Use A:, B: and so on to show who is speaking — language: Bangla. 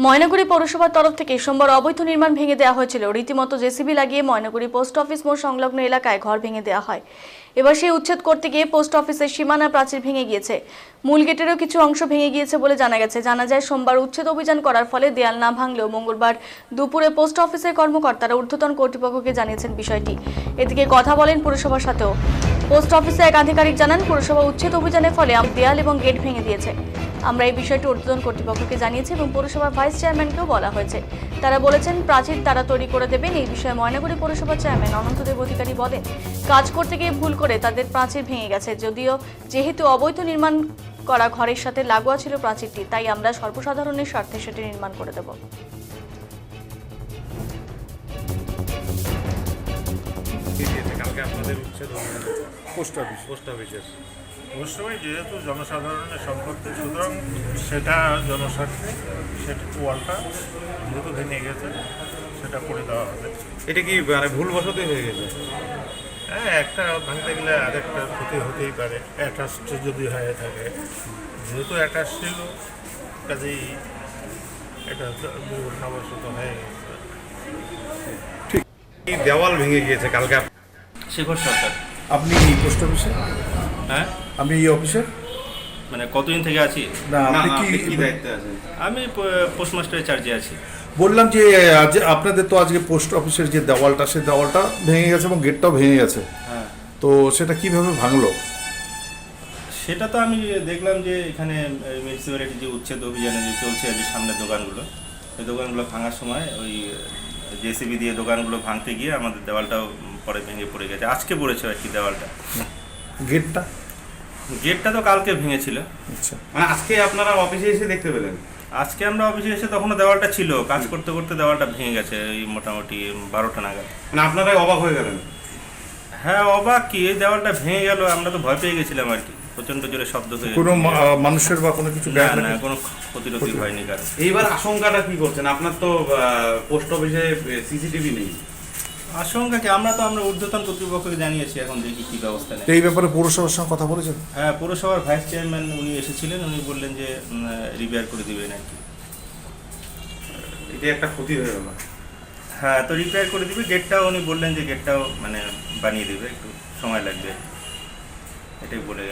A: ময়নাগুড়ি পৌরসভার তরফ থেকে সোমবার অবৈধ নির্মাণ ভেঙে দেওয়া হয়েছিল। রীতিমতো জেসিবি লাগিয়ে ময়নাগুড়ি পোস্ট অফিস মোড় সংলগ্ন এলাকায় ঘর ভেঙে দেওয়া হয়। এবার সেই উচ্ছেদ করতে গিয়ে পোস্ট অফিসের সীমানা প্রাচীর ভেঙে গিয়েছে। মূল গেটেরও কিছু অংশ ভেঙে গিয়েছে বলে জানা গেছে। জানা যায় সোমবার উচ্ছেদ অভিযান করার ফলে দেয়াল না ভাঙলেও মঙ্গলবার দুপুরে পোস্ট অফিসের কর্মকর্তারা ঊর্ধ্বতন কর্তৃপক্ষকে জানিয়েছেন বিষয়টি। এদিকে কথা বলেন পুরসভার সাথেও। পোস্ট অফিসে এক আধিকারিক জানান, পুরসভা উচ্ছেদ অভিযানের ফলে দেয়াল এবং গেট ভেঙে দিয়েছে। আমরা এই বিষয়টি ঊর্ধ্বতন কর্তৃপক্ষকে জানিয়েছি এবং পৌরসভার ভাইস চেয়ারম্যানকেও বলা হয়েছে। তারা বলেছেন প্রাচীর তারা তৈরি করে দেবেন। এই বিষয়ে ময়নাগুড়ি পৌরসভার চেয়ারম্যান অনন্তদেব অধিকারী বলেন, কাজ করতে গিয়ে ভুল করে তাদের প্রাচীর ভেঙে গেছে। যেহেতু অবৈধ নির্মাণ করা ঘরের সাথে লাগোয়া ছিল প্রাচীরটি, তাই আমরা সর্বসাধারণের স্বার্থে সেটি নির্মাণ করে দেব।
B: কালকে আপনাদের উচ্ছেদ
C: পোস্ট
B: অফিসের অবশ্যই যেহেতু জনসাধারণের সম্পত্তি, সুতরাং সেটা জনস্বার্থে সেটা ওয়ালটা যেহেতু ভেঙে গেছে সেটা করে দেওয়া হবে।
C: এটা কি মানে ভুলবশত হয়ে গেছে?
B: হ্যাঁ, একটা ভাঙতে গেলে আরেকটা ক্ষতি হতেই পারে, অ্যাটাচড যদি হয়ে থাকে। যেহেতু অ্যাটাচ ছিল, কাজেই এটা দুর্ঘটনাবশত হয়ে গেছে।
C: ঠিক, এই দেওয়াল ভেঙে গিয়েছে কালকে।
D: শেখর সরকার।
C: আপনি এই পোস্ট অফিসে?
D: হ্যাঁ,
C: আপনি এই অফিসে?
D: মানে কতদিন থেকে আছি?
C: না, আপনি
D: কি দায়িত্বে আছেন? আমি পোস্টমাস্টারের চার্জে আছি।
C: বললাম যে আজ আপনাদের তো আজকে পোস্ট অফিসের যে দেওয়ালটা, সেই দেওয়ালটা ভেঙে গেছে এবং গেটটাও ভেঙে গেছে।
D: হ্যাঁ,
C: তো সেটা কিভাবে ভাঙলো?
D: সেটা তো আমি দেখলাম যে এখানে মিউনিসিপ্যালিটি যে উচ্ছেদ অভিযানে যে চলছে, যে সামনের দোকানগুলো, এই দোকানগুলো ভাঙার সময় ওই জেসিবি দিয়ে দোকানগুলো ভাঙতে গিয়ে আমাদের দেওয়ালটাও পরে ভেঙে পড়ে গেছে। আজকে পড়েছে আর কি দেওয়ালটা। গেটটা তো কালকে ভেঙেছিল।
C: আচ্ছা,
E: মানে আজকে আপনারা অফিসে এসে দেখতে পেলেন?
D: আজকে আমরা অফিসে এসে তখনও দেওয়ালটা ছিল, কাজ করতে করতে দেওয়ালটা ভেঙে গেছে এই মোটামুটি 12টা নাগাদ।
E: মানে আপনারাই অবাক হয়ে গেলেন?
D: হ্যাঁ, অবাক কি, এই দেওয়ালটা ভেঙে গেল, আমরা তো ভয় পেয়ে গেছিলাম আর কি। প্রচন্ড জোরে শব্দ হয়ে
C: কোনো মানুষের বা কোনো কিছু?
D: না না, কোনো ক্ষতি হয়নি কারণ।
E: এইবার আশঙ্কাটা কি করছেন? আপনার তো পোস্ট অফিসে সিসিটিভি নেই।
D: আশঙ্কা কি, আমরা ঊর্ধ্বতন কর্তৃপক্ষকে জানিয়েছি, এখন দেখি কি ব্যবস্থা নেই।
C: এই ব্যাপারে পৌরসভার সঙ্গে কথা বলেছেন?
D: হ্যাঁ, পৌরসভার ভাইস চেয়ারম্যান উনি এসেছিলেন, উনি বললেন যে রিপেয়ার করে দিবেন আর কি।
E: এটা একটা ক্ষতি হয়ে গেল।
D: হ্যাঁ, তো রিপেয়ার করে দিবে। গেটটাও উনি বললেন যে গেটটাও মানে বানিয়ে দেবে, একটু সময় লাগবে, এটাই বলে।